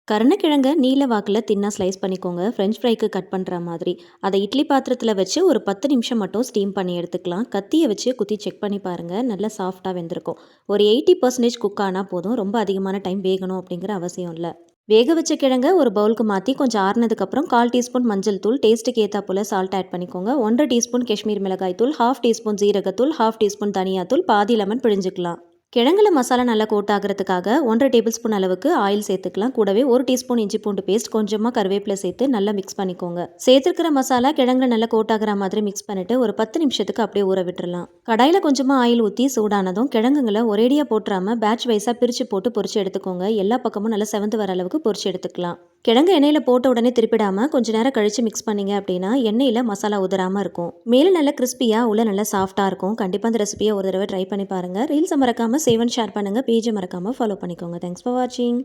கருணக்கிழங்க நீல வாக்கில் தின்னா ஸ்லைஸ் பண்ணிக்கோங்க. ஃப்ரெஞ்ச் ஃப்ரைக்கு கட் பண்ணுற மாதிரி. அதை இட்லி பாத்திரத்தில் வச்சு ஒரு 10 நிமிஷம் மட்டும் ஸ்டீம் பண்ணி எடுத்துக்கலாம். கத்தியை வச்சு குத்தி செக் பண்ணி பாருங்கள். நல்லா சாஃப்டாக வெந்திருக்கும். ஒரு 80% குக் ஆனால் போதும். ரொம்ப அதிகமான டைம் வேகணும் அப்படிங்கிற அவசியம் இல்லை. வேக வச்ச கிழங்க ஒரு பவுலுக்கு மாற்றி கொஞ்சம் ஆறுனதுக்கப்புறம் 1/4 டீஸ்பூன் மஞ்சள் தூள், டேஸ்ட்டுக்கு ஏற்றா போல் சால்ட் ஆட் பண்ணிக்கோங்க. 1/2 டீஸ்பூன் காஷ்மீர் மிளகாய் தூள், 1/2 டீஸ்பூன் ஜீரகத்தூள், 1/2 டீஸ்பூன் தனியாத்தூள், பாதி லெமன் பிழிஞ்சுக்கலாம். கிழங்குல மசாலா நல்லா கோட் ஆகிறதுக்காக 1/2 டேபிள் ஸ்பூன் அளவுக்கு ஆயில் சேர்த்துக்கலாம். கூடவே 1 டீஸ்பூன் இஞ்சி பூண்டு பேஸ்ட், கொஞ்சமாக கருவேப்பிலை சேர்த்து நல்லா மிக்ஸ் பண்ணிக்கோங்க. சேர்த்துருக்கிற மசாலா கிழங்குல நல்லா கோட் ஆகிற மாதிரி மிக்ஸ் பண்ணிட்டு ஒரு 10 நிமிஷத்துக்கு அப்படியே ஊற விட்டுறலாம். கடாயில் கொஞ்சமாக ஆயில் ஊற்றி சூடானதும் கிழங்குங்களை ஒரேடியாக போட்டுறாம பேட்ச் வைஸாக பிரித்து போட்டு பொரிச்சு எடுத்துக்கோங்க. எல்லா பக்கமும் நல்லா செவந்து வர அளவுக்கு பொரிச்சு எடுத்துக்கலாம். கிழங்கு எண்ணெயில் போட்ட உடனே திருப்பிடாமல் கொஞ்சம் நேரம் கழித்து மிக்ஸ் பண்ணிங்க அப்படின்னா எண்ணெயில் மசாலா உதறாமல் இருக்கும். மேலே நல்லா கிறிஸ்பியாக உள்ள நல்லா சாஃப்டாக இருக்கும். கண்டிப்பாக அந்த ரெசிபியை ஒரு தடவை ட்ரை பண்ணி பாருங்கள். ரீல்ஸை மறக்காமல் சேவ் அண்ட் ஷேர் பண்ணுங்கள். பேஜை மறக்காமல் ஃபாலோ பண்ணிக்கோங்க. தேங்க்ஸ் ஃபார் வாட்சிங்.